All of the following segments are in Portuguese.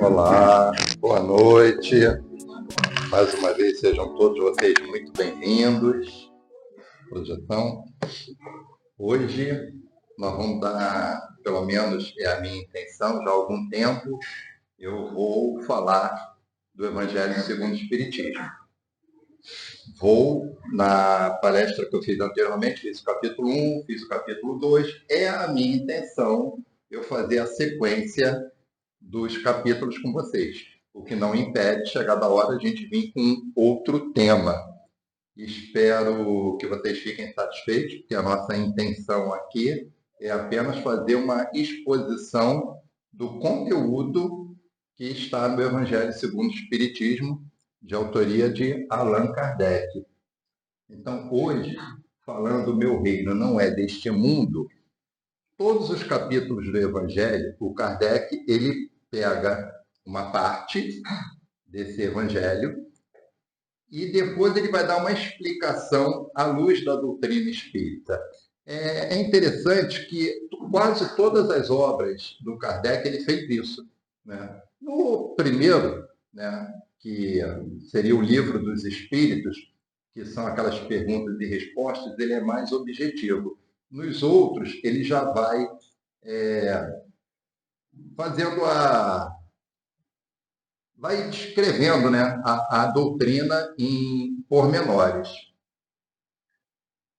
Olá, boa noite. Mais uma vez, sejam todos vocês muito bem-vindos. Projeção. Hoje nós vamos dar, pelo menos é a minha intenção, já há algum tempo, eu vou falar do Evangelho segundo o Espiritismo. Vou, na palestra que eu fiz anteriormente, fiz o capítulo 1, fiz o capítulo 2, é a minha intenção eu fazer a sequência dos capítulos com vocês, o que não impede, chegada a hora, a gente vir com outro tema. Espero que vocês fiquem satisfeitos, porque a nossa intenção aqui é apenas fazer uma exposição do conteúdo que está no Evangelho segundo o Espiritismo, de autoria de Allan Kardec. Então, hoje, falando meu reino não é deste mundo, todos os capítulos do Evangelho, o Kardec, ele pega uma parte desse Evangelho e depois ele vai dar uma explicação à luz da doutrina espírita. É interessante que quase todas as obras do Kardec ele fez isso, né? No primeiro, né, que seria o Livro dos Espíritos, que são aquelas perguntas e respostas, ele é mais objetivo. Nos outros, ele já vai fazendo vai descrevendo, né, a doutrina em pormenores.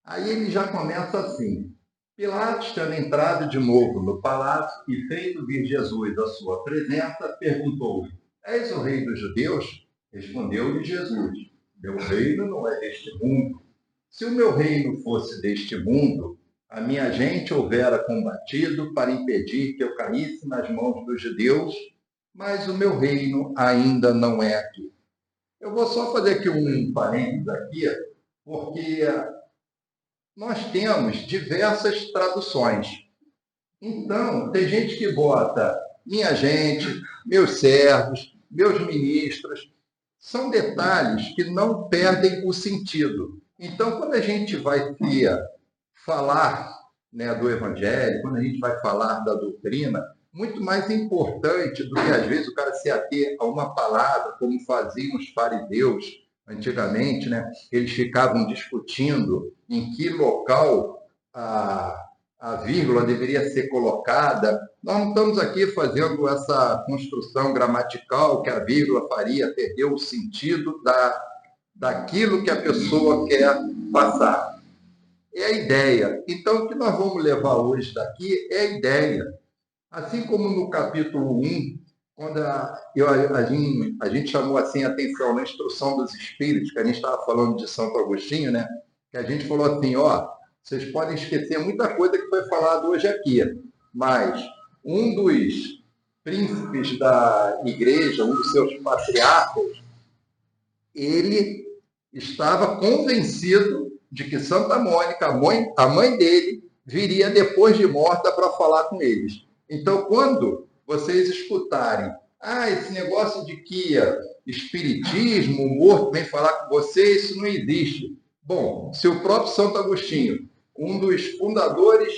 Aí ele já começa assim: Pilatos, tendo entrado de novo no palácio e feito vir Jesus à sua presença, perguntou-lhe: És o rei dos judeus? Respondeu-lhe Jesus: Meu reino não é deste mundo. Se o meu reino fosse deste mundo, a minha gente houvera combatido para impedir que eu caísse nas mãos dos judeus, mas o meu reino ainda não é aqui. Eu vou só fazer aqui um parênteses aqui, porque nós temos diversas traduções. Então, tem gente que bota minha gente, meus servos, meus ministros. São detalhes que não perdem o sentido. Então, quando a gente vai falar, né, do Evangelho, quando a gente vai falar da doutrina, muito mais importante do que, às vezes, o cara se ater a uma palavra, como faziam os fariseus antigamente, né? Eles ficavam discutindo em que local a vírgula deveria ser colocada. Nós não estamos aqui fazendo essa construção gramatical que a vírgula faria perder o sentido daquilo que a pessoa quer passar. É a ideia. Então, o que nós vamos levar hoje daqui é a ideia. Assim como no capítulo 1, quando a gente chamou assim a atenção na instrução dos espíritos, que a gente estava falando de Santo Agostinho, né? Que a gente falou assim, ó, vocês podem esquecer muita coisa que foi falado hoje aqui, mas um dos príncipes da igreja, um dos seus patriarcas, ele estava convencido de que Santa Mônica, a mãe dele, viria depois de morta para falar com eles. Então, quando vocês escutarem, esse negócio de que espiritismo, o morto vem falar com você, isso não existe. Bom, se o próprio Santo Agostinho, um dos fundadores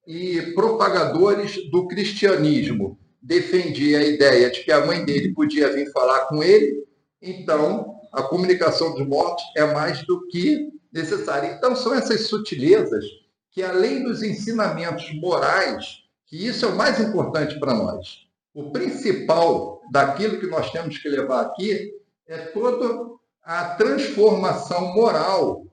e propagadores do cristianismo, defendia a ideia de que a mãe dele podia vir falar com ele, então a comunicação dos mortos é mais do que necessária. Então, são essas sutilezas que, além dos ensinamentos morais, que isso é o mais importante para nós. O principal daquilo que nós temos que levar aqui é toda a transformação moral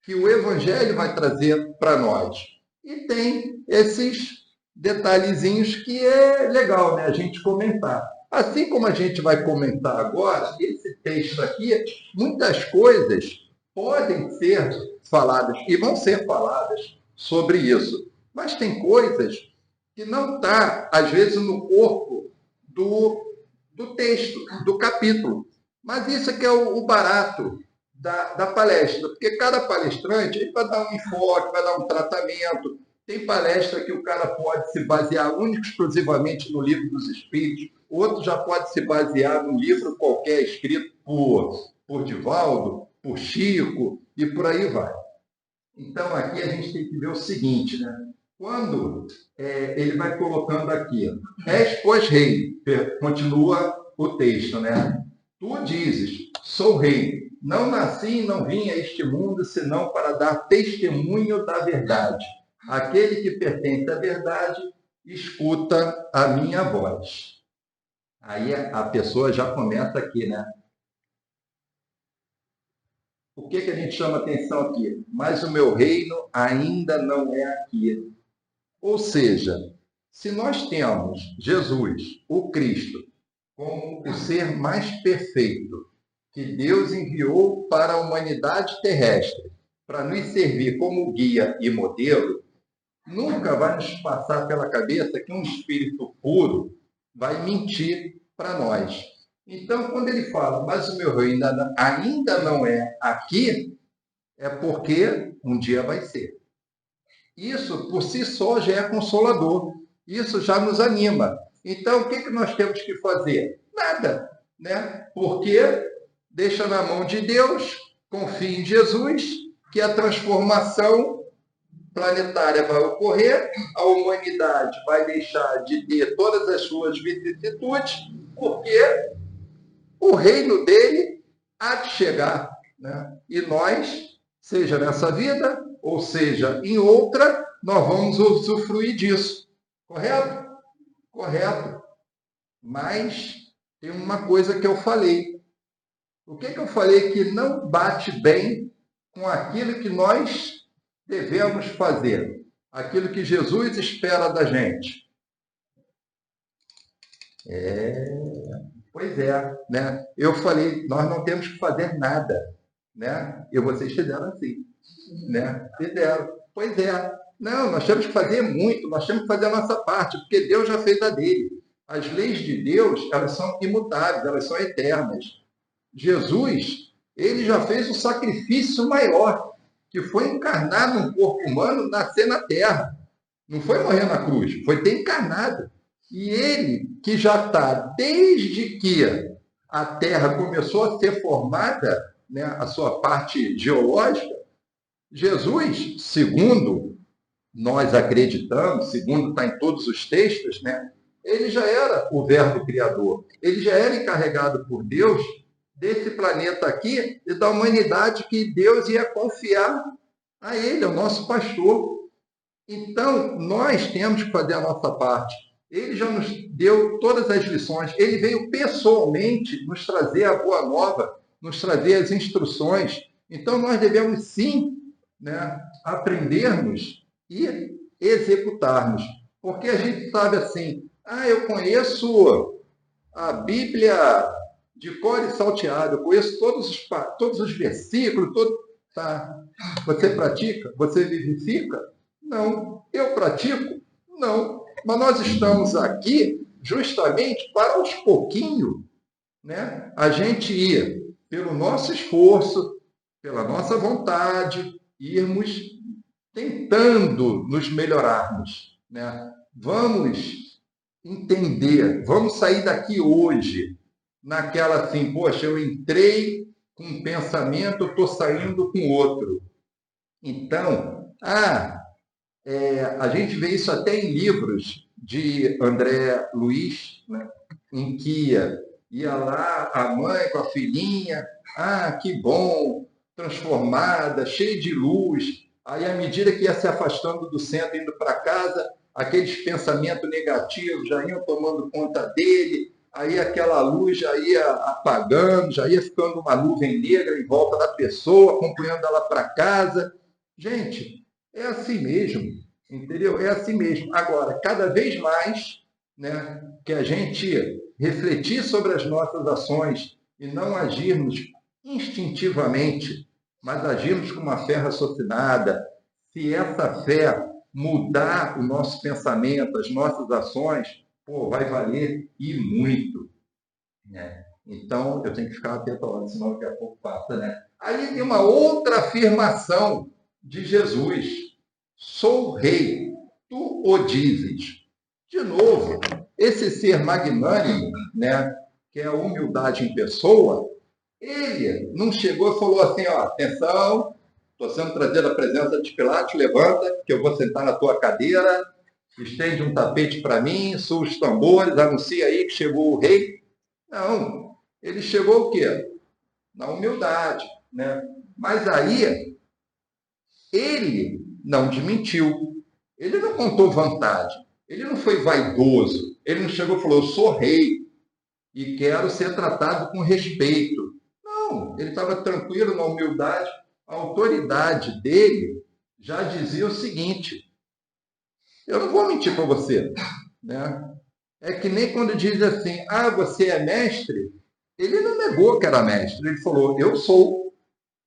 que o Evangelho vai trazer para nós. E tem esses detalhezinhos que é legal, né, a gente comentar. Assim como a gente vai comentar agora, esse texto aqui, muitas coisas podem ser faladas e vão ser faladas sobre isso. Mas tem coisas que não está, às vezes, no corpo do texto, do capítulo. Mas isso é que é o barato da palestra, porque cada palestrante ele vai dar um enfoque, vai dar um tratamento. Tem palestra que o cara pode se basear única e exclusivamente no Livro dos Espíritos, outro já pode se basear num livro qualquer escrito por Divaldo, por Chico, e por aí vai. Então, aqui a gente tem que ver o seguinte, né? Quando ele vai colocando aqui, és, pois, rei, continua o texto, né? Tu dizes, sou rei, não nasci e não vim a este mundo senão para dar testemunho da verdade. Aquele que pertence à verdade, escuta a minha voz. Aí a pessoa já começa aqui, né? O que a gente chama atenção aqui? Mas o meu reino ainda não é aqui. Ou seja, se nós temos Jesus, o Cristo, como o ser mais perfeito que Deus enviou para a humanidade terrestre, para nos servir como guia e modelo, nunca vai nos passar pela cabeça que um espírito puro vai mentir para nós. Então, quando ele fala, mas o meu reino ainda não é aqui, é porque um dia vai ser. Isso, por si só, já é consolador. Isso já nos anima. Então, o que nós temos que fazer? Nada, né? Porque deixa na mão de Deus, confia em Jesus, que a transformação planetária vai ocorrer, a humanidade vai deixar de ter todas as suas vicissitudes, porque o reino dele há de chegar, né? E nós, seja nessa vida, ou seja em outra, nós vamos usufruir disso. Correto? Correto. Mas tem uma coisa que eu falei. O que eu falei que não bate bem com aquilo que nós devemos fazer? Aquilo que Jesus espera da gente. Pois é, né? Eu falei, nós não temos que fazer nada, né? E vocês fizeram assim, né? Fizeram. Pois é. Não, nós temos que fazer muito, nós temos que fazer a nossa parte, porque Deus já fez a dele. As leis de Deus, elas são imutáveis, elas são eternas. Jesus, ele já fez o sacrifício maior, que foi encarnar num corpo humano, nascer na terra. Não foi morrer na cruz, foi ter encarnado. E ele, que já está desde que a Terra começou a ser formada, né, a sua parte geológica, Jesus, segundo nós acreditamos, segundo está em todos os textos, né, ele já era o Verbo Criador. Ele já era encarregado por Deus desse planeta aqui e da humanidade que Deus ia confiar a ele, ao nosso pastor. Então, nós temos que fazer a nossa parte. Ele já nos deu todas as lições. Ele veio pessoalmente nos trazer a boa nova, nos trazer as instruções. Então, nós devemos sim, né, aprendermos e executarmos. Porque a gente sabe assim, eu conheço a Bíblia de cor e salteado, eu conheço todos os versículos, tá. Você pratica? Você vivifica? Não. Eu pratico? Não. Mas nós estamos aqui justamente para aos pouquinho, né, a gente ir pelo nosso esforço, pela nossa vontade, irmos tentando nos melhorarmos, né? Vamos entender, vamos sair daqui hoje naquela assim, poxa, eu entrei com um pensamento, estou saindo com outro. Então, a gente vê isso até em livros de André Luiz, né? Em que ia lá a mãe com a filhinha, que bom, transformada, cheia de luz. Aí, à medida que ia se afastando do centro, indo para casa, aqueles pensamentos negativos já iam tomando conta dele, aí aquela luz já ia apagando, já ia ficando uma nuvem negra em volta da pessoa, acompanhando ela para casa. Gente, é assim mesmo, entendeu? É assim mesmo. Agora, cada vez mais, né, que a gente refletir sobre as nossas ações e não agirmos instintivamente, mas agirmos com uma fé raciocinada, se essa fé mudar o nosso pensamento, as nossas ações, vai valer e muito, né? Então, eu tenho que ficar atento a hora, senão daqui a pouco passa, né? Aí tem uma outra afirmação de Jesus. Sou rei, tu o dizes. De novo, esse ser magnânimo, né, que é a humildade em pessoa, ele não chegou e falou assim, atenção, estou sendo trazido à presença de Pilatos, levanta, que eu vou sentar na tua cadeira, estende um tapete para mim, soa os tambores, anuncia aí que chegou o rei. Não, ele chegou o quê? Na humildade, né? Mas aí, ele não desmentiu, ele não contou vantagem, ele não foi vaidoso, ele não chegou e falou, eu sou rei e quero ser tratado com respeito. Não, ele estava tranquilo na humildade, a autoridade dele já dizia o seguinte, eu não vou mentir para você, né? É que nem quando diz assim, ah, você é mestre, ele não negou que era mestre, ele falou, eu sou.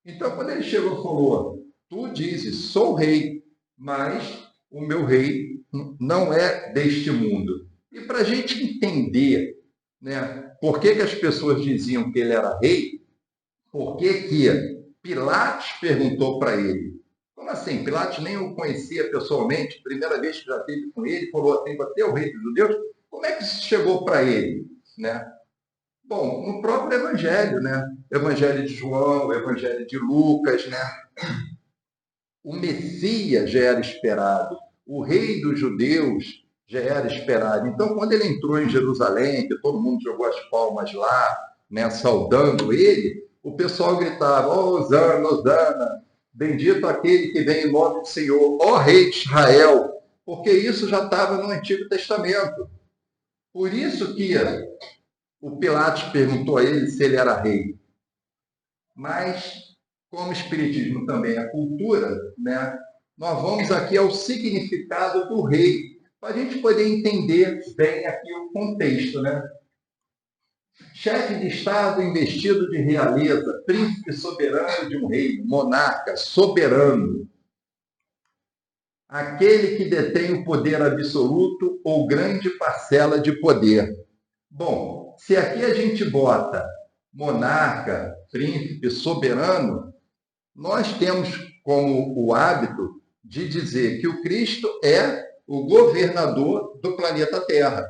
Então, quando ele chegou e falou, tu dizes, sou rei, mas o meu rei não é deste mundo. E para a gente entender, né, por que as pessoas diziam que ele era rei, por que Pilatos perguntou para ele. Como assim? Pilatos nem o conhecia pessoalmente, primeira vez que já esteve com ele, falou assim, você é o rei dos judeus? Como é que isso chegou para ele? Né? Bom, no próprio Evangelho, né? Evangelho de João, Evangelho de Lucas, né? O Messias já era esperado, o rei dos judeus já era esperado. Então, quando ele entrou em Jerusalém, que todo mundo jogou as palmas lá, né, saudando ele, o pessoal gritava, oh, Hosana, Hosana, bendito aquele que vem em nome do Senhor, ó rei de Israel, porque isso já estava no Antigo Testamento. Por isso que o Pilatos perguntou a ele se ele era rei. Mas, como o Espiritismo também é cultura, né, nós vamos aqui ao significado do rei, para a gente poder entender bem aqui o contexto. Né? Chefe de Estado investido de realeza, príncipe soberano de um reino, monarca, soberano. Aquele que detém o poder absoluto ou grande parcela de poder. Bom, se aqui a gente bota monarca, príncipe, soberano, nós temos como o hábito de dizer que o Cristo é o governador do planeta Terra.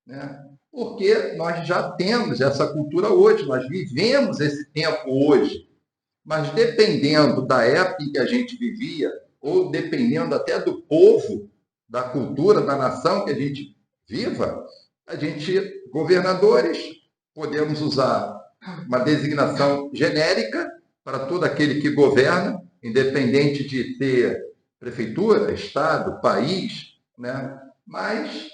Né? Porque nós já temos essa cultura hoje, nós vivemos esse tempo hoje. Mas dependendo da época em que a gente vivia, ou dependendo até do povo, da cultura, da nação que a gente viva, a gente, governadores, podemos usar uma designação genérica para todo aquele que governa, independente de ter prefeitura, estado, país, né? Mas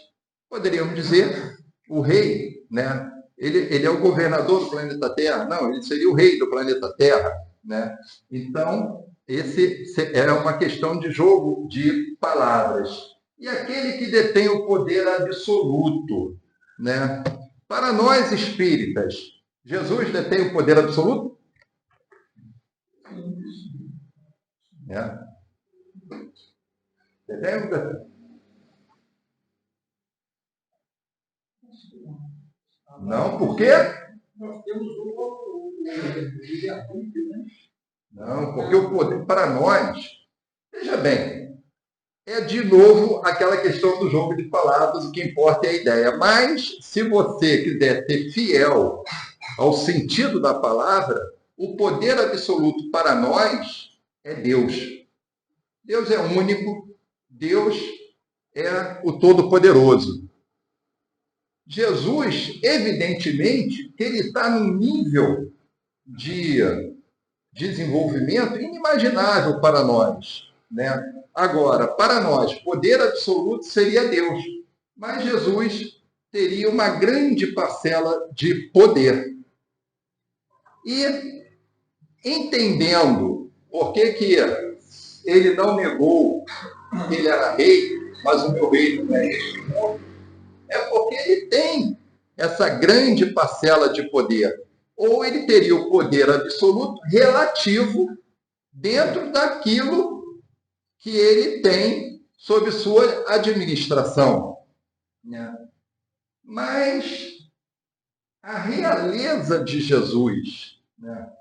poderíamos dizer o rei, né? Ele é o governador do planeta Terra? Não, ele seria o rei do planeta Terra, né? Então, esse é uma questão de jogo de palavras. E aquele que detém o poder absoluto, né? Para nós espíritas, Jesus detém o poder absoluto? É. Detém? Não, por quê? Nós temos o livre-arbítrio, né? Não, porque o poder, para nós, veja bem, é de novo aquela questão do jogo de palavras, o que importa é a ideia. Mas, se você quiser ser fiel ao sentido da palavra, o poder absoluto para nós é Deus. Deus é único, Deus é o Todo-Poderoso. Jesus, evidentemente, que ele está num nível de desenvolvimento inimaginável para nós, né? Agora, para nós, poder absoluto seria Deus, mas Jesus teria uma grande parcela de poder. E entendendo por que ele não negou que ele era rei, mas o meu reino não é este mundo, é porque ele tem essa grande parcela de poder. Ou ele teria o poder absoluto relativo dentro daquilo que ele tem sob sua administração. Né? Mas a realeza de Jesus, né?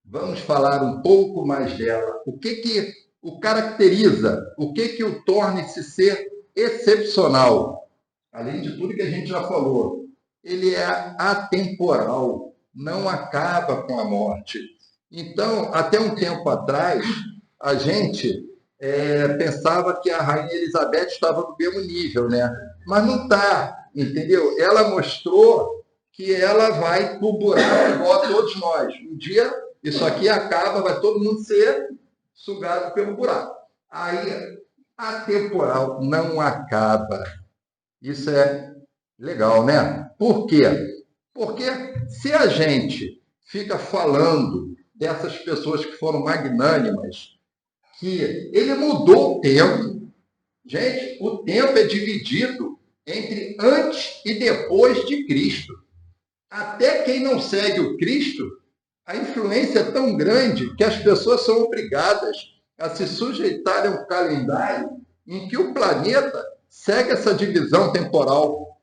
Vamos falar um pouco mais dela. O que o caracteriza? O que o torna esse ser excepcional? Além de tudo que a gente já falou, ele é atemporal, não acaba com a morte. Então, até um tempo atrás, a gente pensava que a Rainha Elizabeth estava no mesmo nível, né? Mas não está, entendeu? Ela mostrou que ela vai pro buraco igual a todos nós. Um dia, isso aqui acaba, vai todo mundo ser sugado pelo buraco. Aí, a temporal não acaba. Isso é legal, né? Por quê? Porque se a gente fica falando dessas pessoas que foram magnânimas, que ele mudou o tempo. Gente, o tempo é dividido entre antes e depois de Cristo. Até quem não segue o Cristo, a influência é tão grande que as pessoas são obrigadas a se sujeitarem a um calendário em que o planeta segue essa divisão temporal.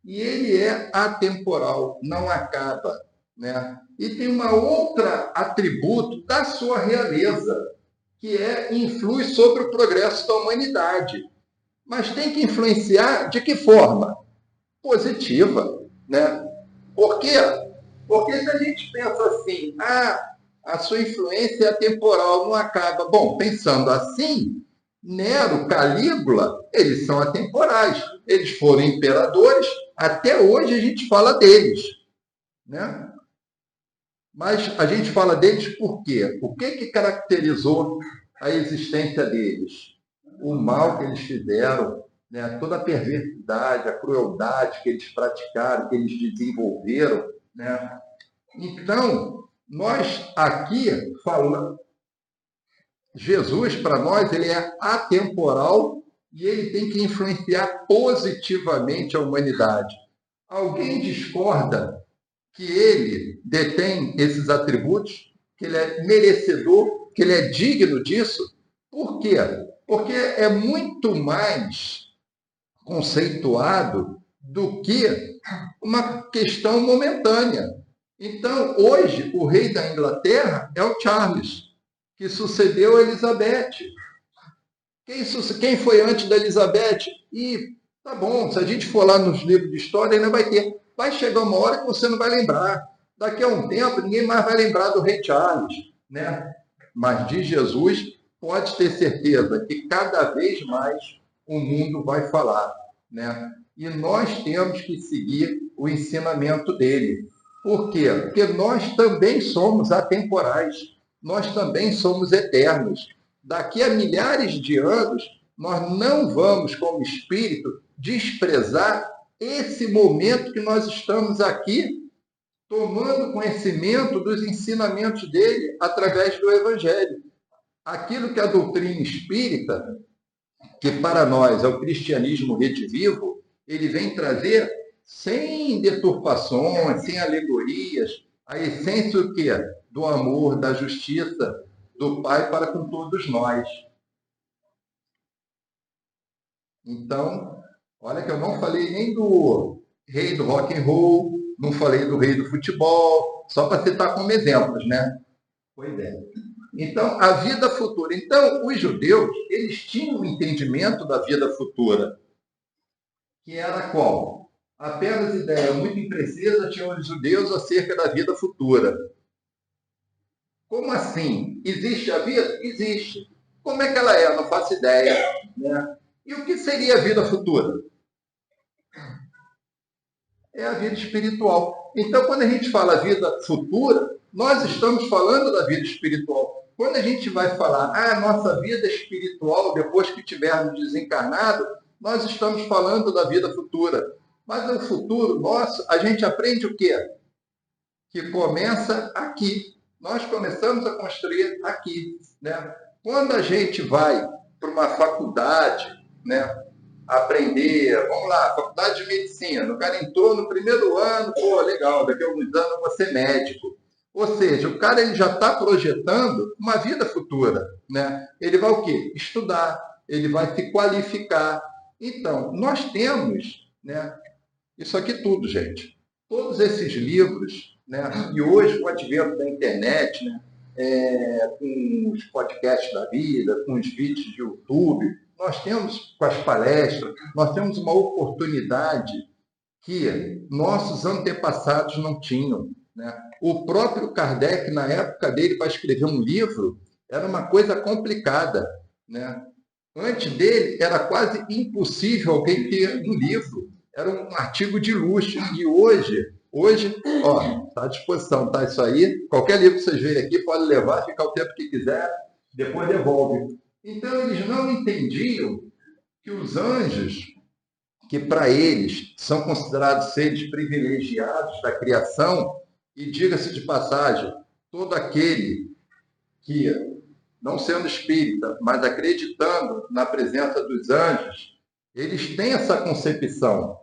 E ele é atemporal, não acaba. Né? E tem uma outra atributo da sua realeza, que influi sobre o progresso da humanidade. Mas tem que influenciar de que forma? Positiva. Né? Por quê? Porque se a gente pensa assim, a sua influência é atemporal, não acaba. Bom, pensando assim, Nero, Calígula, eles são atemporais. Eles foram imperadores, até hoje a gente fala deles. Né? Mas a gente fala deles por quê? O que caracterizou a existência deles? O mal que eles fizeram, né? Toda a perversidade, a crueldade que eles praticaram, que eles desenvolveram. Né? Então, nós aqui falamos, Jesus, para nós, ele é atemporal e ele tem que influenciar positivamente a humanidade. Alguém discorda que ele detém esses atributos, que ele é merecedor, que ele é digno disso? Por quê? Porque é muito mais conceituado do que uma questão momentânea. Então, hoje, o rei da Inglaterra é o Charles, que sucedeu a Elizabeth. Quem foi antes da Elizabeth? E tá bom, se a gente for lá nos livros de história, ainda vai ter. Vai chegar uma hora que você não vai lembrar. Daqui a um tempo, ninguém mais vai lembrar do rei Charles. Né? Mas de Jesus, pode ter certeza que cada vez mais o mundo vai falar. Né? E nós temos que seguir o ensinamento dele. Por quê? Porque nós também somos atemporais. Nós também somos eternos. Daqui a milhares de anos, nós não vamos, como espírito, desprezar esse momento que nós estamos aqui, tomando conhecimento dos ensinamentos dele através do Evangelho. Aquilo que a doutrina espírita, que para nós é o cristianismo redivivo, ele vem trazer sem deturpações, sem alegorias, a essência do quê? Do amor, da justiça do Pai para com todos nós. Então, olha que eu não falei nem do rei do rock and roll, não falei do rei do futebol, só para citar como exemplos, né? Pois é. Então, a vida futura. Então, os judeus, eles tinham um entendimento da vida futura, que era qual? Apenas ideia muito imprecisa tinham os judeus acerca da vida futura. Como assim? Existe a vida? Existe. Como é que ela é? Eu não faço ideia. Né? E o que seria a vida futura? É a vida espiritual. Então, quando a gente fala vida futura, nós estamos falando da vida espiritual. Quando a gente vai falar, nossa vida espiritual, depois que tivermos desencarnado, nós estamos falando da vida futura. Mas o futuro nosso, a gente aprende o quê? Que começa aqui. Nós começamos a construir aqui. Né? Quando a gente vai para uma faculdade, né, aprender, vamos lá, faculdade de medicina, o cara entrou no primeiro ano, pô, legal, daqui a alguns anos eu vou ser médico. Ou seja, o cara ele já está projetando uma vida futura. Né? Ele vai o quê? Estudar, ele vai se qualificar. Então, nós temos, né, isso aqui tudo, gente. Todos esses livros, né, e hoje com o advento da internet, né, com os podcasts da vida, com os vídeos de YouTube, nós temos, com as palestras, nós temos uma oportunidade que nossos antepassados não tinham. né? O próprio Kardec, na época dele, para escrever um livro, era uma coisa complicada, né? Antes dele, era quase impossível alguém ter um livro. Era um artigo de luxo. E hoje, ó, está à disposição, tá? Isso aí, qualquer livro que vocês verem aqui, pode levar, ficar o tempo que quiser, depois devolve. Então, eles não entendiam que os anjos, que para eles são considerados seres privilegiados da criação, e diga-se de passagem, todo aquele que, não sendo espírita, mas acreditando na presença dos anjos, eles têm essa concepção.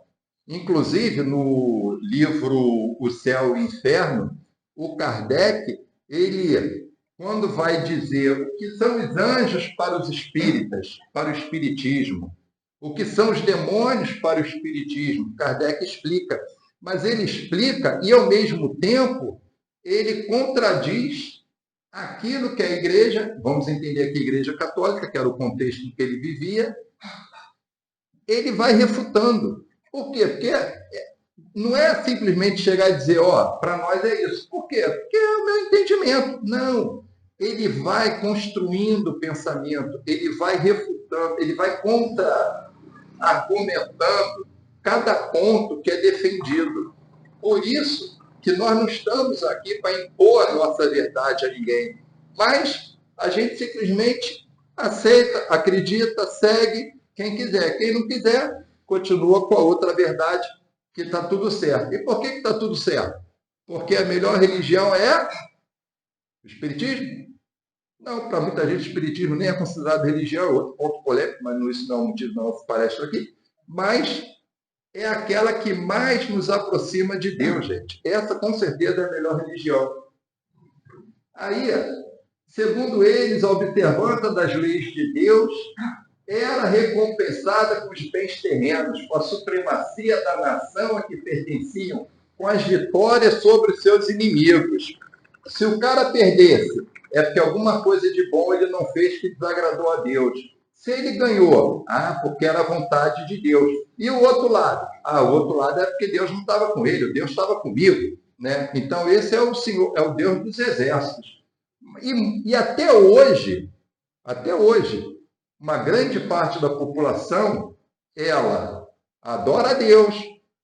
Inclusive, no livro O Céu e o Inferno, o Kardec, ele, quando vai dizer o que são os anjos para os espíritas, para o espiritismo, o que são os demônios para o espiritismo, Kardec explica. Mas ele explica e, ao mesmo tempo, ele contradiz aquilo que a igreja, vamos entender aqui a igreja católica, que era o contexto em que ele vivia, ele vai refutando. Por quê? Porque não é simplesmente chegar e dizer, ó, para nós é isso. Por quê? Porque é o meu entendimento. Não. Ele vai construindo o pensamento, ele vai refutando, ele vai contra-argumentando cada ponto que é defendido. Por isso que nós não estamos aqui para impor a nossa verdade a ninguém, mas a gente simplesmente aceita, acredita, segue quem quiser. Quem não quiser, continua com a outra verdade, que está tudo certo. E por que está tudo certo? Porque a melhor religião é o espiritismo? Não, para muita gente o espiritismo nem é considerado religião, é outro ponto polêmico, mas isso não é um motivo da nossa palestra aqui. Mas é aquela que mais nos aproxima de Deus, gente. Essa, com certeza, é a melhor religião. Aí, segundo eles, a observância das leis de Deus era recompensada com os bens terrenos, com a supremacia da nação a que pertenciam, com as vitórias sobre os seus inimigos. Se o cara perdesse, é porque alguma coisa de bom ele não fez que desagradou a Deus. Se ele ganhou, porque era a vontade de Deus. E o outro lado? O outro lado é porque Deus não estava com ele, Deus estava comigo, né? Então esse é o Senhor, é o Deus dos exércitos. E até hoje, uma grande parte da população, ela adora a Deus,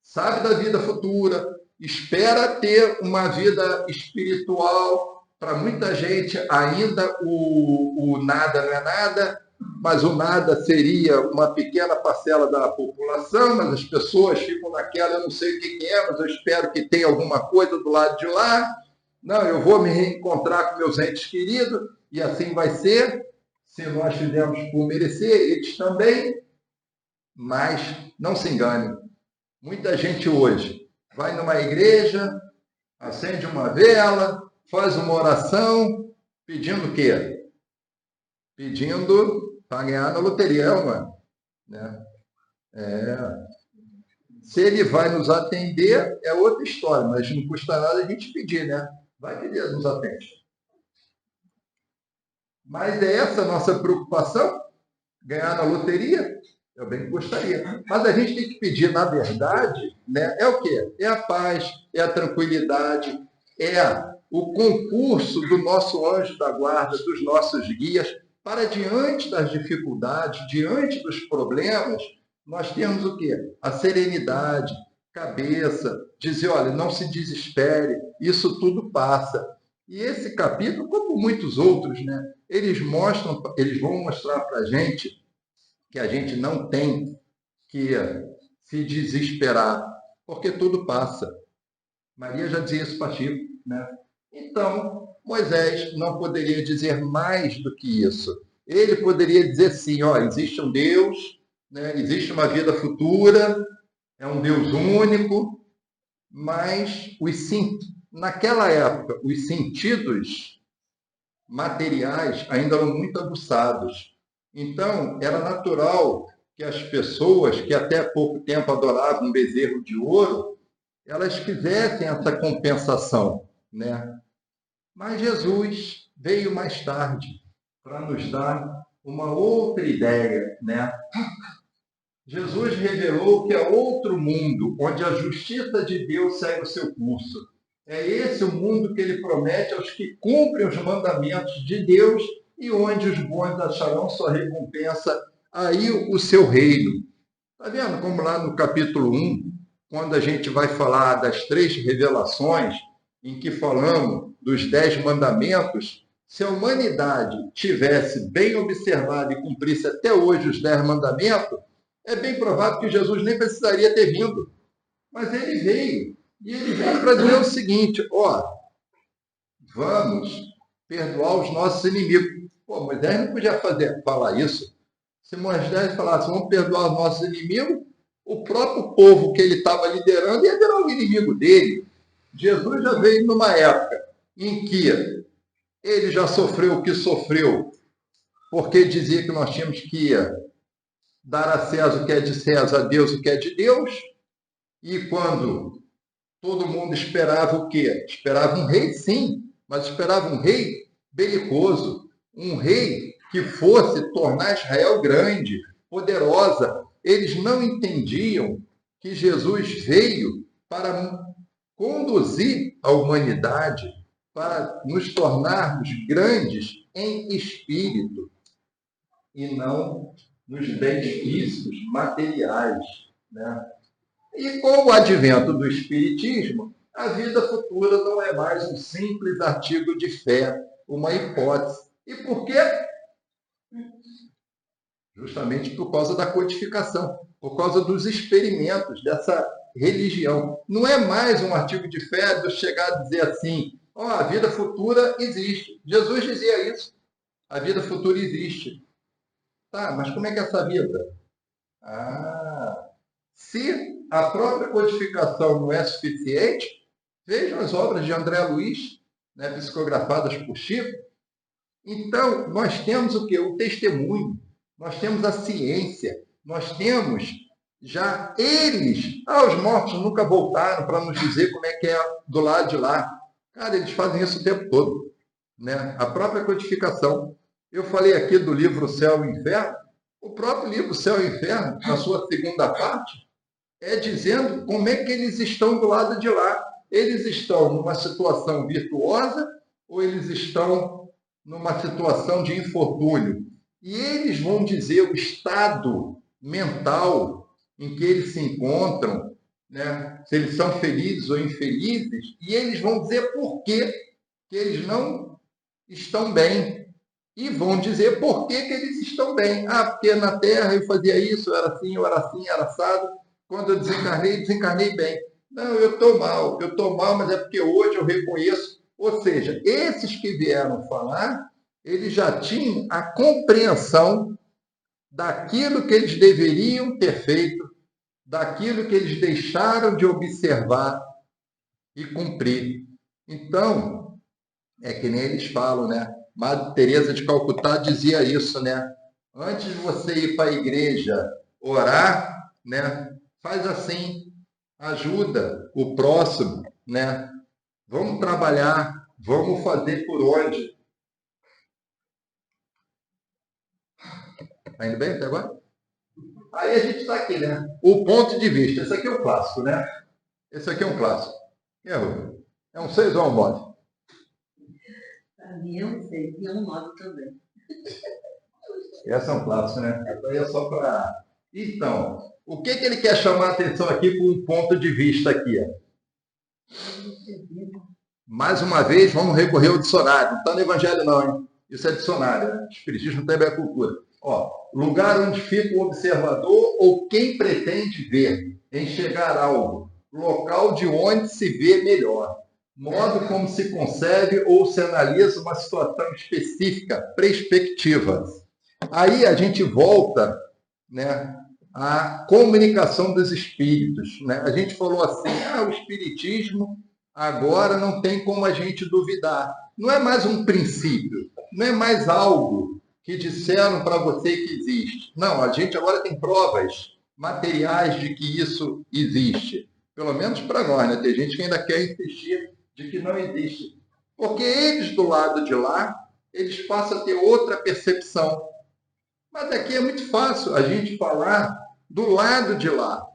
sabe da vida futura, espera ter uma vida espiritual. Para muita gente, ainda o nada não é nada, mas o nada seria uma pequena parcela da população, mas as pessoas ficam naquela, eu não sei o que é, mas eu espero que tenha alguma coisa do lado de lá. Não, eu vou me reencontrar com meus entes queridos, e assim vai ser. Se nós fizermos por merecer, eles também. Mas não se engane. Muita gente hoje vai numa igreja, acende uma vela, faz uma oração, pedindo o quê? Pedindo para ganhar na loteria, mano. Né? Se ele vai nos atender, é outra história, mas não custa nada a gente pedir, né? Vai que Deus nos atende. Mas é essa a nossa preocupação? Ganhar na loteria? Eu bem gostaria. Mas a gente tem que pedir, na verdade, né? É o quê? É a paz, é a tranquilidade, é o concurso do nosso anjo da guarda, dos nossos guias, para diante das dificuldades, diante dos problemas, nós temos o quê? A serenidade, cabeça, dizer, olha, não se desespere, isso tudo passa. E esse capítulo, como muitos outros, né? Eles vão mostrar para a gente que a gente não tem que se desesperar, porque tudo passa. Maria já dizia isso para Chico, né? Então, Moisés não poderia dizer mais do que isso. Ele poderia dizer sim, ó, existe um Deus, né? Existe uma vida futura, é um Deus único, mas naquela época, os sentidos materiais ainda eram muito aguçados. Então, era natural que as pessoas que até pouco tempo adoravam um bezerro de ouro, elas quisessem essa compensação, né? Mas Jesus veio mais tarde para nos dar uma outra ideia, né? Jesus revelou que é outro mundo, onde a justiça de Deus segue o seu curso. É esse o mundo que ele promete aos que cumprem os mandamentos de Deus e onde os bons acharão sua recompensa, aí o seu reino. Está vendo como lá no capítulo 1, quando a gente vai falar das 3 revelações, em que falamos dos 10 mandamentos, se a humanidade tivesse bem observado e cumprisse até hoje os 10 mandamentos, é bem provável que Jesus nem precisaria ter vindo. Mas ele veio. E ele veio para dizer o seguinte: ó, vamos perdoar os nossos inimigos. Pô, Moisés não podia falar isso. Se Moisés falasse, vamos perdoar os nossos inimigos, o próprio povo que ele estava liderando ia virar o inimigo dele. Jesus já veio numa época em que ele já sofreu o que sofreu, porque dizia que nós tínhamos que dar a César o que é de César, a Deus o que é de Deus, e quando todo mundo esperava o quê? Esperava um rei, sim, mas esperava um rei belicoso, um rei que fosse tornar Israel grande, poderosa. Eles não entendiam que Jesus veio para conduzir a humanidade, para nos tornarmos grandes em espírito e não nos bens físicos, materiais, né? E com o advento do Espiritismo, a vida futura não é mais um simples artigo de fé, uma hipótese. E por quê? Justamente por causa da codificação, por causa dos experimentos dessa religião. Não é mais um artigo de fé de eu chegar a dizer assim, ó, a vida futura existe. Jesus dizia isso. A vida futura existe. Tá, mas como é que é essa vida? Se a própria codificação não é suficiente, vejam as obras de André Luiz, né, psicografadas por Chico. Então, nós temos o quê? O testemunho, nós temos a ciência, nós temos já eles. Os mortos nunca voltaram para nos dizer como é que é do lado de lá. Cara, eles fazem isso o tempo todo, né? A própria codificação. Eu falei aqui do livro Céu e Inferno. O próprio livro Céu e Inferno, na sua segunda parte, é dizendo como é que eles estão do lado de lá. Eles estão numa situação virtuosa ou eles estão numa situação de infortúnio? E eles vão dizer o estado mental em que eles se encontram, né? Se eles são felizes ou infelizes, e eles vão dizer por que eles não estão bem. E vão dizer por que eles estão bem. Porque na Terra eu fazia isso, eu era assim, era assado. Quando eu desencarnei bem. Não, eu estou mal, mas é porque hoje eu reconheço. Ou seja, esses que vieram falar, eles já tinham a compreensão daquilo que eles deveriam ter feito, daquilo que eles deixaram de observar e cumprir. Então, é que nem eles falam, né? Madre Teresa de Calcutá dizia isso, né? Antes de você ir para a igreja orar, né? Faz assim, ajuda o próximo, né? Vamos trabalhar, vamos fazer por onde. Tá indo bem até agora? Aí a gente está aqui, né? O ponto de vista. Esse aqui é um clássico, né? Esse aqui é um clássico. Errou. É um 6 ou um 9? Para mim é um 6 e é um 9 também. Essa é um clássico, né? Essa aí é só para... Então, o que ele quer chamar a atenção aqui com um ponto de vista aqui? Mais uma vez, vamos recorrer ao dicionário. Não está no Evangelho, não, hein? Isso é dicionário, né? Espiritismo também é cultura. Ó, lugar onde fica o observador ou quem pretende ver, enxergar algo. Local de onde se vê melhor. Modo como se concebe ou se analisa uma situação específica, perspectiva. Aí a gente volta, né, à comunicação dos espíritos, né? A gente falou assim, o espiritismo agora não tem como a gente duvidar. Não é mais um princípio, não é mais algo que disseram para você que existe. Não, a gente agora tem provas materiais de que isso existe. Pelo menos para nós, né? Tem gente que ainda quer insistir de que não existe. Porque eles do lado de lá, eles passam a ter outra percepção. Mas aqui é muito fácil a gente falar do lado de lá.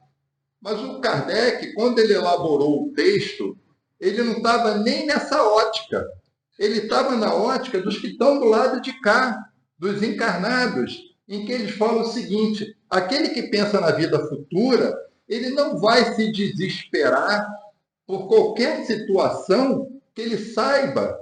Mas o Kardec, quando ele elaborou o texto, ele não estava nem nessa ótica. Ele estava na ótica dos que estão do lado de cá, dos encarnados, em que eles falam o seguinte: aquele que pensa na vida futura, ele não vai se desesperar por qualquer situação que ele saiba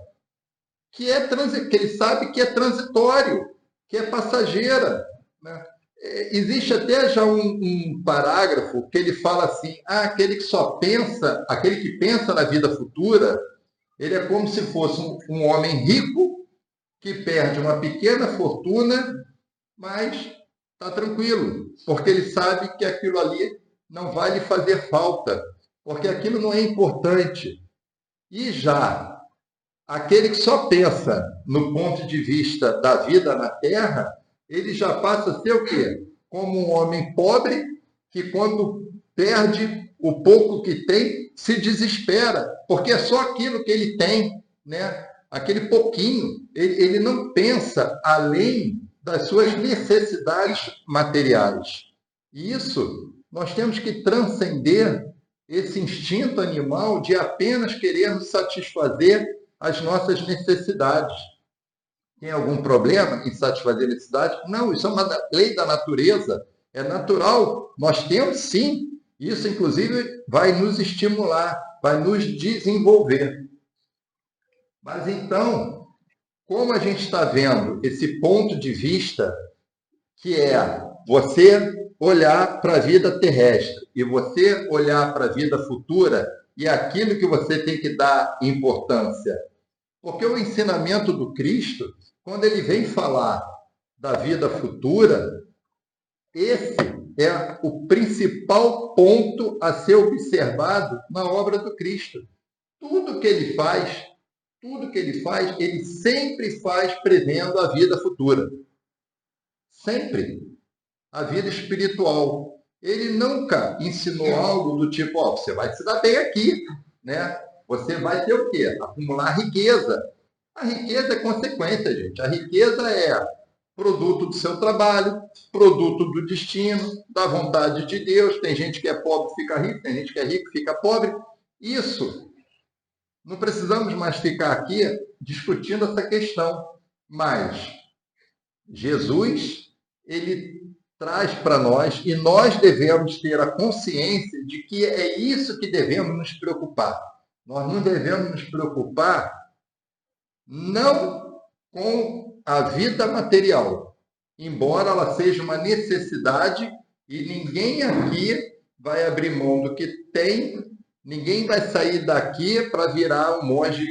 que ele sabe que é transitório, que é passageira, né? Existe até já um parágrafo que ele fala assim: aquele que pensa na vida futura, ele é como se fosse um homem rico que perde uma pequena fortuna, mas está tranquilo, porque ele sabe que aquilo ali não vai lhe fazer falta, porque aquilo não é importante. E já aquele que só pensa no ponto de vista da vida na Terra, ele já passa a ser o quê? Como um homem pobre que, quando perde o pouco que tem, se desespera, porque é só aquilo que ele tem, né? Aquele pouquinho. Ele não pensa além das suas necessidades materiais. E isso, nós temos que transcender esse instinto animal de apenas querermos satisfazer as nossas necessidades. Tem algum problema em satisfazer necessidades? Não, isso é uma lei da natureza, é natural. Nós temos sim. Isso, inclusive, vai nos estimular, vai nos desenvolver. Mas então, como a gente está vendo esse ponto de vista, que é você olhar para a vida terrestre e você olhar para a vida futura, e aquilo que você tem que dar importância. Porque o ensinamento do Cristo, quando ele vem falar da vida futura, esse é o principal ponto a ser observado na obra do Cristo. Tudo que ele faz, ele sempre faz prevendo a vida futura. Sempre. A vida espiritual. Ele nunca ensinou algo do tipo: você vai se dar bem aqui, né? Você vai ter o quê? Acumular riqueza. A riqueza é consequência, gente. A riqueza é produto do seu trabalho, produto do destino, da vontade de Deus. Tem gente que é pobre, fica rico, tem gente que é rico, fica pobre. Isso. Não precisamos mais ficar aqui discutindo essa questão. Mas Jesus, ele traz para nós, e nós devemos ter a consciência de que é isso que devemos nos preocupar. Nós não devemos nos preocupar não com a vida material, embora ela seja uma necessidade, e ninguém aqui vai abrir mão do que tem, ninguém vai sair daqui para virar um monge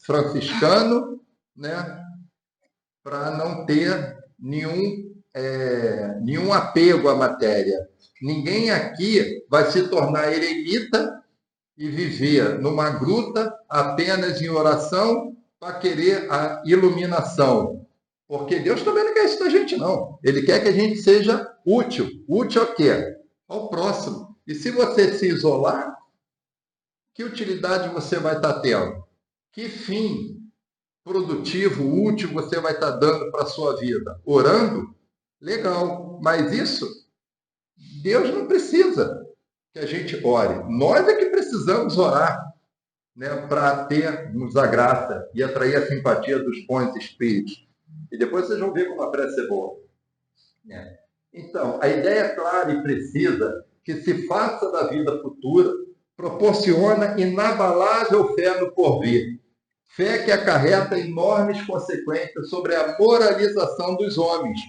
franciscano, né? Para não ter nenhum apego à matéria. Ninguém aqui vai se tornar eremita e viver numa gruta apenas em oração para querer a iluminação. Porque Deus também não quer isso da gente, não. Ele quer que a gente seja útil. Útil a quê? Ao próximo. E se você se isolar, que utilidade você vai estar tendo? Que fim produtivo, útil você vai estar dando para a sua vida? Orando? Legal. Mas isso, Deus não precisa que a gente ore. Nós é que precisamos orar, né, para termos a graça e atrair a simpatia dos bons espíritos. E depois vocês vão ver como a prece é boa. Então, a ideia clara e precisa que se faça da vida futura proporciona inabalável fé no porvir. Fé que acarreta enormes consequências sobre a moralização dos homens.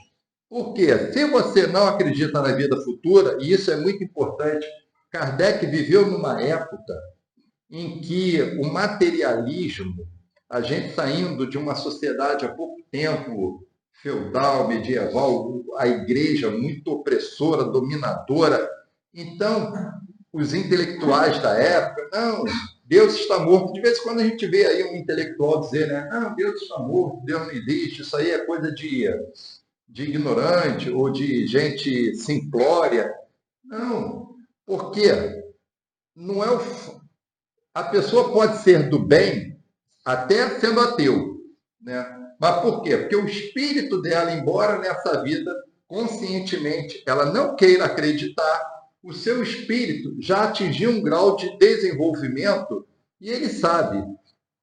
Por quê? Se você não acredita na vida futura, e isso é muito importante, Kardec viveu numa época em que o materialismo, a gente saindo de uma sociedade há pouco tempo feudal, medieval, a igreja muito opressora, dominadora. Então, os intelectuais da época, não, Deus está morto. De vez em quando a gente vê aí um intelectual dizer, né, não, Deus está morto, Deus não existe, isso aí é coisa de ignorante ou de gente simplória. Não, porque não é a pessoa pode ser do bem até sendo ateu, né? Mas por quê? Porque o espírito dela, embora nessa vida, conscientemente, ela não queira acreditar, o seu espírito já atingiu um grau de desenvolvimento E ele sabe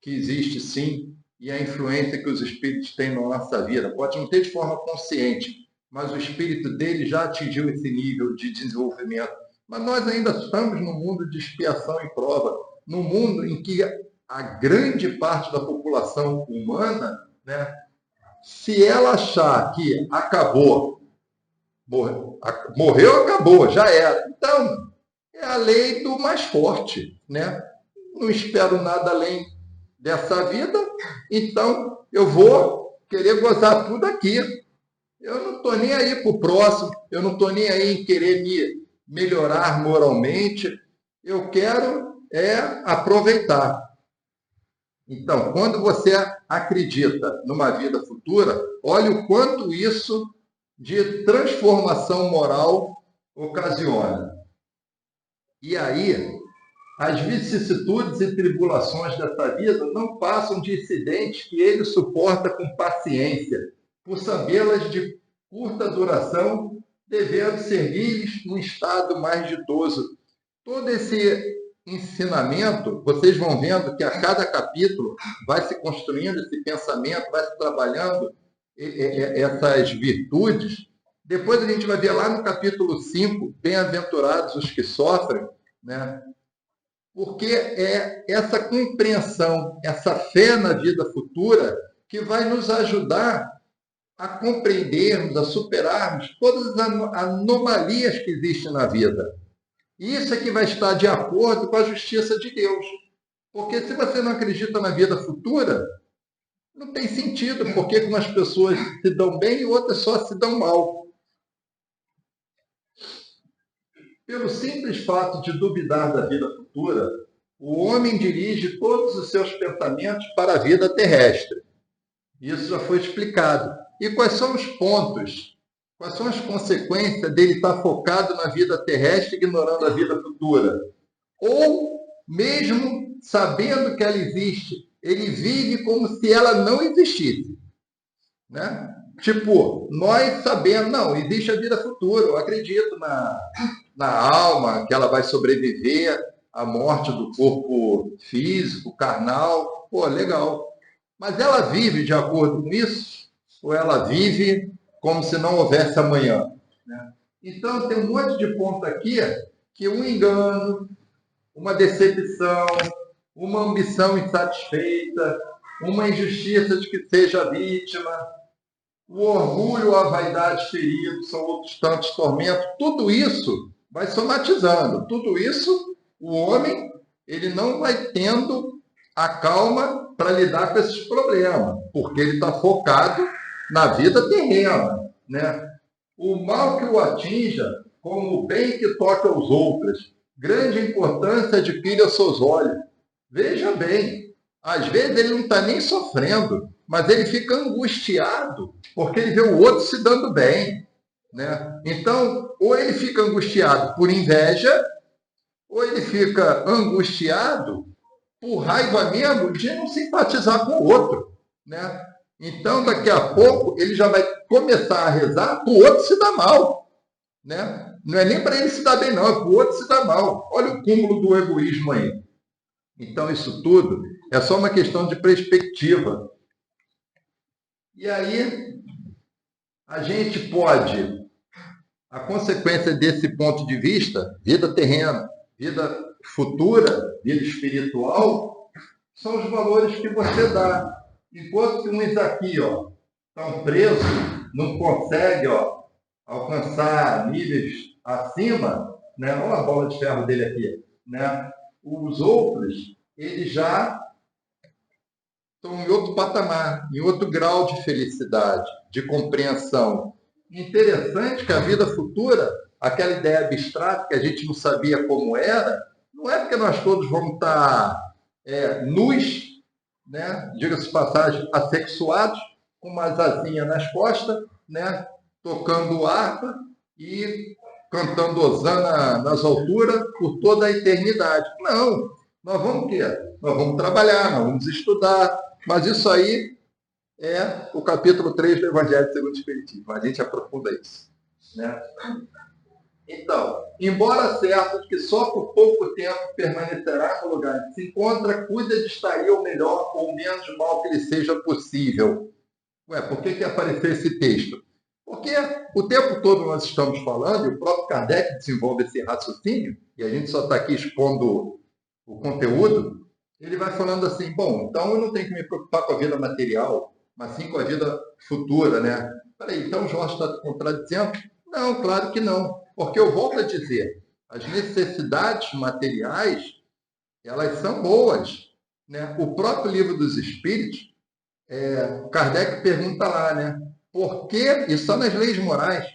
que existe sim, e a influência que os espíritos têm na nossa vida. Pode não ter de forma consciente, mas o espírito dele já atingiu esse nível de desenvolvimento. Mas nós ainda estamos no mundo de expiação e prova, no mundo em que a grande parte da população humana, né, se ela achar que acabou, morreu, acabou, já era. Então, é a lei do mais forte, né? Não espero nada além dessa vida, então eu vou querer gozar tudo aqui. Eu não estou nem aí para o próximo, eu não estou nem aí em querer me melhorar moralmente, eu quero aproveitar. Então, quando você acredita numa vida futura, olha o quanto isso de transformação moral ocasiona. E aí, as vicissitudes e tribulações dessa vida não passam de incidentes que ele suporta com paciência, por sabê-las de curta duração, devendo seguir-lhes num estado mais ditoso. Todo esse ensinamento, vocês vão vendo que a cada capítulo vai se construindo esse pensamento, vai se trabalhando essas virtudes. Depois a gente vai ver lá no capítulo 5, bem-aventurados os que sofrem, né? Porque é essa compreensão, essa fé na vida futura que vai nos ajudar a compreendermos, a superarmos todas as anomalias que existem na vida. Isso é que vai estar de acordo com a justiça de Deus. Porque se você não acredita na vida futura, não tem sentido porque umas pessoas se dão bem e outras só se dão mal. Pelo simples fato de duvidar da vida futura, o homem dirige todos os seus pensamentos para a vida terrestre. Isso já foi explicado. E quais são os pontos? Quais são as consequências dele estar focado na vida terrestre, ignorando a vida futura? Ou, mesmo sabendo que ela existe, ele vive como se ela não existisse. Né? Tipo, nós sabemos, não, existe a vida futura, eu acredito na alma, que ela vai sobreviver à morte do corpo físico, carnal. Pô, legal. Mas ela vive de acordo com isso? Ou ela vive como se não houvesse amanhã? Né? Então, tem um monte de ponto aqui que um engano, uma decepção, uma ambição insatisfeita, uma injustiça de que seja vítima, o orgulho, a vaidade ferida, são outros tantos tormentos. Tudo isso vai somatizando. Tudo isso, o homem, ele não vai tendo a calma para lidar com esses problemas, porque ele está focado na vida terrena, né? O mal que o atinja, como o bem que toca aos outros, grande importância adquire aos seus olhos. Veja bem, às vezes ele não está nem sofrendo, mas ele fica angustiado, porque ele vê o outro se dando bem, né? Então, ou ele fica angustiado por inveja, ou ele fica angustiado por raiva mesmo de não simpatizar com o outro, né? Então, daqui a pouco, ele já vai começar a rezar para o outro se dar mal, né? Não é nem para ele se dar bem, não, é para o outro se dar mal. Olha o cúmulo do egoísmo aí. Então, isso tudo é só uma questão de perspectiva. E aí, a gente pode, a consequência desse ponto de vista, vida terrena, vida futura, vida espiritual, são os valores que você dá. Enquanto que uns aqui estão presos, não conseguem alcançar níveis acima, né? Olha a bola de ferro dele aqui, né? Os outros, eles já estão em outro patamar, em outro grau de felicidade, de compreensão. Interessante que a vida futura, aquela ideia abstrata que a gente não sabia como era, não é porque nós todos vamos estar nus, né? Diga-se de passagem, assexuados, com umas asinhas nas costas, né? Tocando harpa e cantando hosana nas alturas por toda a eternidade. Não, nós vamos o quê? Nós vamos trabalhar, nós vamos estudar, mas isso aí é o capítulo 3 do Evangelho segundo o Espiritismo. A gente aprofunda isso, né? Então, embora certo de que só por pouco tempo permanecerá no lugar em que se encontra, cuida de estar o melhor ou menos mal que lhe seja possível. Ué, por que apareceu esse texto? Porque o tempo todo nós estamos falando, e o próprio Kardec desenvolve esse raciocínio, e a gente só está aqui expondo o conteúdo, ele vai falando assim, bom, então eu não tenho que me preocupar com a vida material, mas sim com a vida futura, né? Peraí, então o Jorge está contradizendo? Não, claro que não. Porque eu volto a dizer, as necessidades materiais, elas são boas, né? O próprio Livro dos Espíritos, Kardec pergunta lá, né? Por que, e só nas leis morais,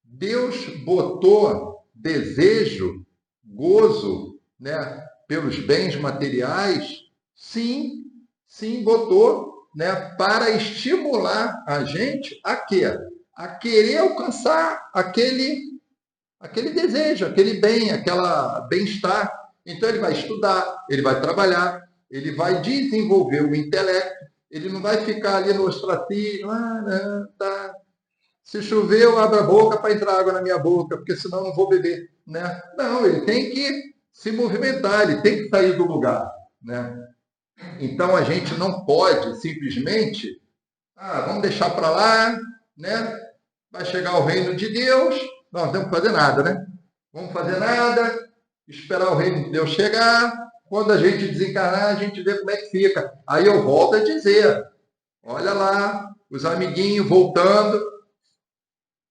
Deus botou desejo, gozo, né, pelos bens materiais? Sim, sim, botou, né, para estimular a gente a quê? A querer alcançar aquele desejo, aquele bem, aquela bem-estar. Então ele vai estudar, ele vai trabalhar, ele vai desenvolver o intelecto, ele não vai ficar ali no ostracismo, não, tá. Se chover, eu abro a boca para entrar água na minha boca, porque senão eu não vou beber, né? Não, ele tem que se movimentar, ele tem que sair do lugar, né? Então a gente não pode simplesmente, vamos deixar para lá, né? Vai chegar o reino de Deus, nós não temos que fazer nada, né? Vamos fazer nada, esperar o reino de Deus chegar, quando a gente desencarnar, a gente vê como é que fica. Aí eu volto a dizer, olha lá, os amiguinhos voltando,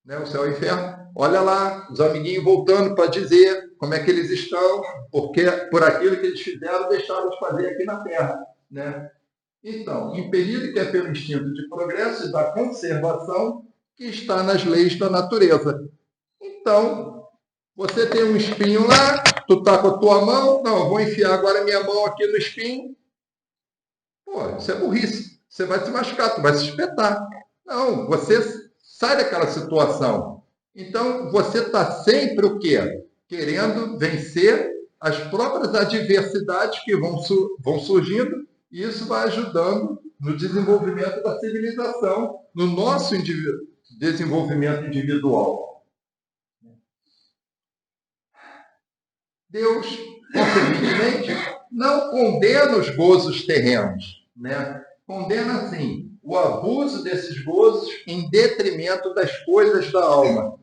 né, o céu e o inferno, olha lá, os amiguinhos voltando para dizer como é que eles estão, porque por aquilo que eles fizeram, deixaram de fazer aqui na Terra, né? Então, impelido que é pelo instinto de progresso e da conservação que está nas leis da natureza. Então, você tem um espinho lá, tu está com a tua mão, não, eu vou enfiar agora minha mão aqui no espinho. Pô, isso é burrice. Você vai se machucar, tu vai se espetar. Não, você sai daquela situação. Então, você está sempre o quê? Querendo vencer as próprias adversidades que vão surgindo, e isso vai ajudando no desenvolvimento da civilização, no nosso desenvolvimento individual. Deus, consequentemente, não condena os gozos terrenos, né? Condena, sim, o abuso desses gozos em detrimento das coisas da alma.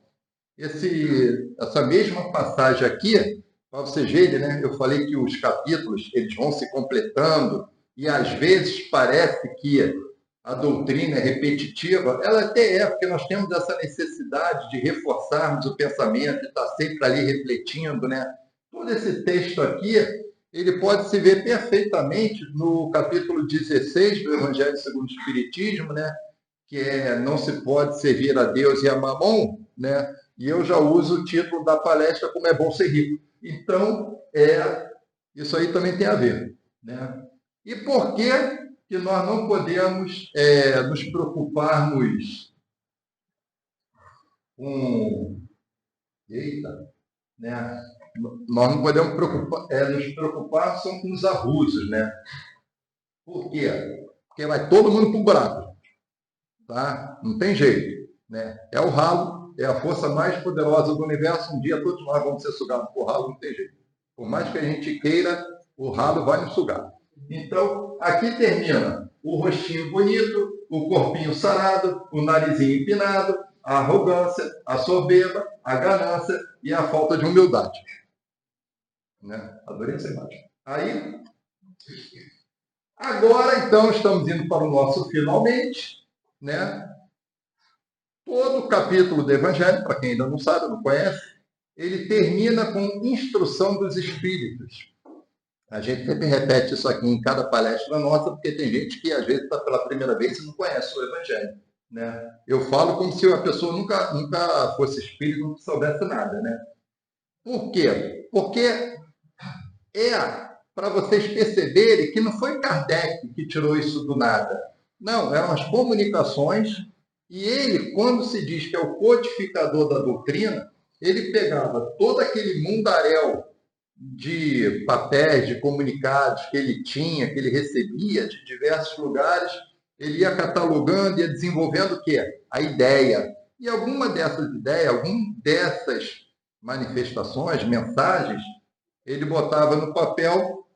Essa mesma passagem aqui, para vocês verem, né? Eu falei que os capítulos eles vão se completando e às vezes parece que a doutrina é repetitiva. Ela até é, porque nós temos essa necessidade de reforçarmos o pensamento, de estar sempre ali refletindo, né? Todo esse texto aqui, ele pode se ver perfeitamente no capítulo 16 do Evangelho segundo o Espiritismo, né? Que é não se pode servir a Deus e a Mamon, né? E eu já uso o título da palestra como é bom ser rico. Então, isso aí também tem a ver, né? E por que nós não podemos nos preocuparmos com... Eita! Né? Nós não podemos nos preocupar só com os abusos, né? Por quê? Porque vai todo mundo para o buraco, tá? Não tem jeito, né? É o ralo, é a força mais poderosa do universo. Um dia todos nós vamos ser sugados por ralo, não tem jeito. Por mais que a gente queira, o ralo vai nos sugar. Então, aqui termina o rostinho bonito, o corpinho sarado, o narizinho empinado, a arrogância, a soberba, a ganância e a falta de humildade. Né? Adorei essa imagem. Aí, agora, então, estamos indo para o nosso finalmente, né? Todo o capítulo do Evangelho, para quem ainda não sabe, não conhece, ele termina com instrução dos espíritos. A gente sempre repete isso aqui em cada palestra nossa, porque tem gente que, às vezes, está pela primeira vez e não conhece o Evangelho. Né? Eu falo como se a pessoa nunca fosse espírito, não soubesse nada. Né? Por quê? Porque para vocês perceberem que não foi Kardec que tirou isso do nada. Não, eram as comunicações, e ele, quando se diz que é o codificador da doutrina, ele pegava todo aquele mundaréu de papéis, de comunicados que ele tinha, que ele recebia de diversos lugares, ele ia catalogando, ia desenvolvendo o quê? A ideia. E alguma dessas ideias, alguma dessas manifestações, mensagens, ele botava no papel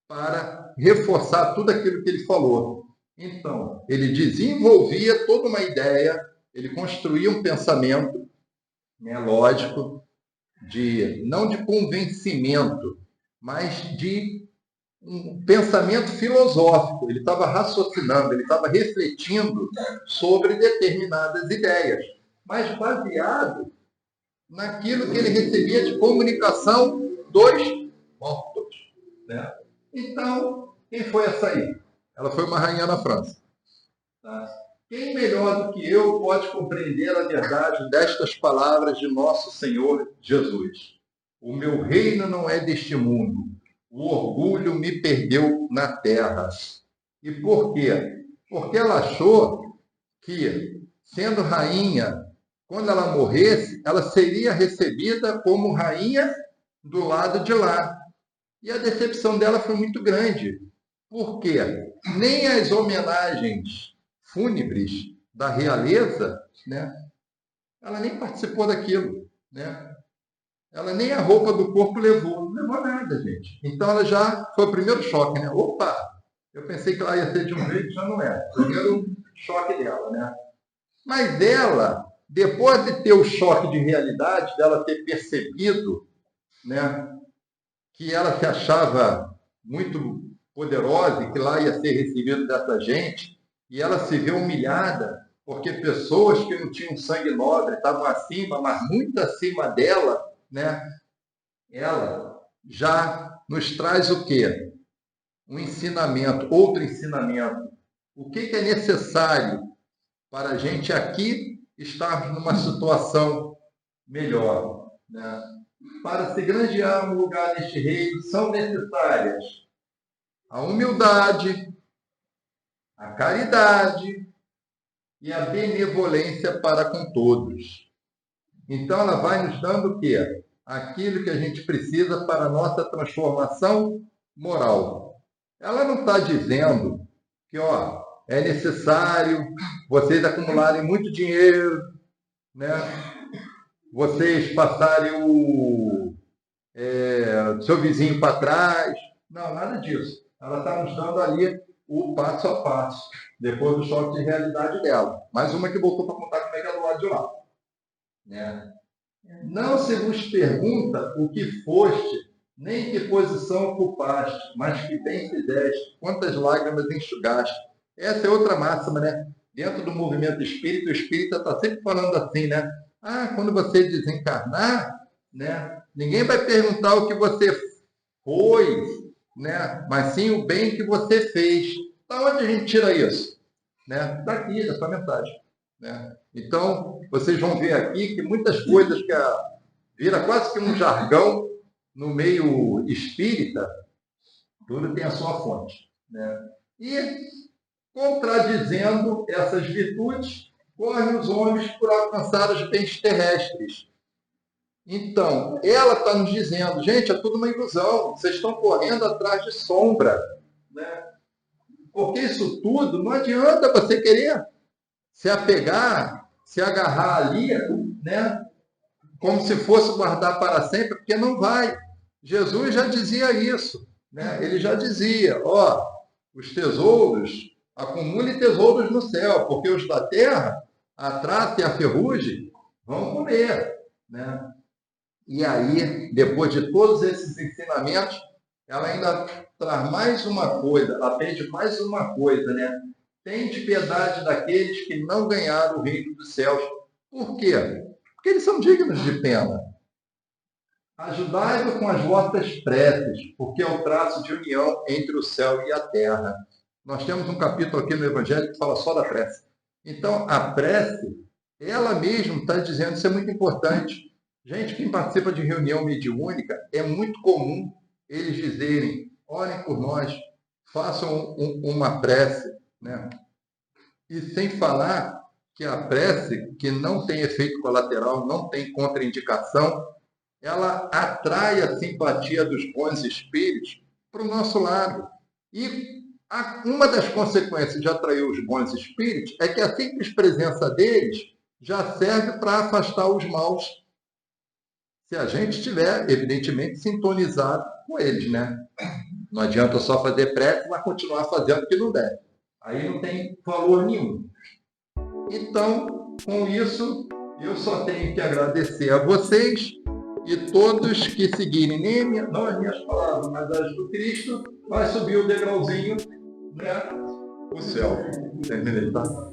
para reforçar tudo aquilo que ele falou. Então, ele desenvolvia toda uma ideia, ele construía um pensamento, né, lógico, não de convencimento, mas de um pensamento filosófico. Ele estava raciocinando, ele estava refletindo sobre determinadas ideias, mas baseado naquilo que ele recebia de comunicação dos mortos, né? Então, quem foi essa aí? Ela foi uma rainha na França. Tá? Quem melhor do que eu pode compreender a verdade destas palavras de nosso Senhor Jesus? O meu reino não é deste mundo. O orgulho me perdeu na terra. E por quê? Porque ela achou que, sendo rainha, quando ela morresse, ela seria recebida como rainha do lado de lá. E a decepção dela foi muito grande. Por quê? Nem as homenagens fúnebres da realeza, né? Ela nem participou daquilo, né? Ela nem a roupa do corpo levou. Não levou nada, gente. Então ela já foi o primeiro choque, né? Opa! Eu pensei que ela ia ser de um jeito, já não é. Primeiro choque dela, né? Mas ela, depois de ter o choque de realidade, dela ter percebido, né, que ela se achava muito poderosa e que lá ia ser recebido dessa gente, e ela se vê humilhada, porque pessoas que não tinham sangue nobre estavam acima, mas muito acima dela, né? Ela já nos traz o quê? Um ensinamento, outro ensinamento. O que é necessário para a gente aqui estarmos numa situação melhor, né? Para se granjear um lugar neste reino, são necessárias a humildade, a caridade e a benevolência para com todos. Então, ela vai nos dando o quê? Aquilo que a gente precisa para a nossa transformação moral. Ela não está dizendo que, ó, é necessário vocês acumularem muito dinheiro, né? Vocês passarem o seu vizinho para trás. Não, nada disso. Ela está nos dando ali o passo a passo, depois do choque de realidade dela. Mais uma que voltou para contar como é que é do lado de lá. Né? Não se vos pergunta o que foste, nem que posição ocupaste, mas que bem fizeste, quantas lágrimas enxugaste. Essa é outra máxima, né? Dentro do movimento espírita, o espírita está sempre falando assim, né? Ah, quando você desencarnar, né? Ninguém vai perguntar o que você foi, né? Mas sim o bem que você fez. Da onde a gente tira isso? Né? Daqui, dessa mensagem. Né? Então, vocês vão ver aqui que muitas coisas que vira quase que um jargão no meio espírita, tudo tem a sua fonte. Né? E, contradizendo essas virtudes, correm os homens por alcançar os bens terrestres. Então, ela está nos dizendo, gente, é tudo uma ilusão, vocês estão correndo atrás de sombra. Né? Porque isso tudo, não adianta você querer se apegar, se agarrar ali, né? Como se fosse guardar para sempre, porque não vai. Jesus já dizia isso, né? Ele já dizia, ó, os tesouros, acumule tesouros no céu, porque os da terra, a traça e a ferrugem, vão comer, né? E aí, depois de todos esses ensinamentos, ela ainda traz mais uma coisa, ela pede mais uma coisa, né? Tende piedade daqueles que não ganharam o reino dos céus. Por quê? Porque eles são dignos de pena. Ajudai-o com as vossas preces, porque é o traço de união entre o céu e a terra. Nós temos um capítulo aqui no Evangelho que fala só da prece. Então, a prece, ela mesma está dizendo, isso é muito importante. Gente, quem participa de reunião mediúnica, é muito comum eles dizerem, orem por nós, façam uma prece, né? E sem falar que a prece, que não tem efeito colateral, não tem contraindicação, ela atrai a simpatia dos bons espíritos para o nosso lado. E uma das consequências de atrair os bons espíritos é que a simples presença deles já serve para afastar os maus. Se a gente estiver, evidentemente, sintonizado com eles, né? Não adianta só fazer prece, mas continuar fazendo o que não deve. Aí não tem valor nenhum. Então, com isso, eu só tenho que agradecer a vocês e todos que seguirem, não as minhas palavras, mas as do Cristo, vai subir o degrauzinho, né? O céu. Terminei, tá?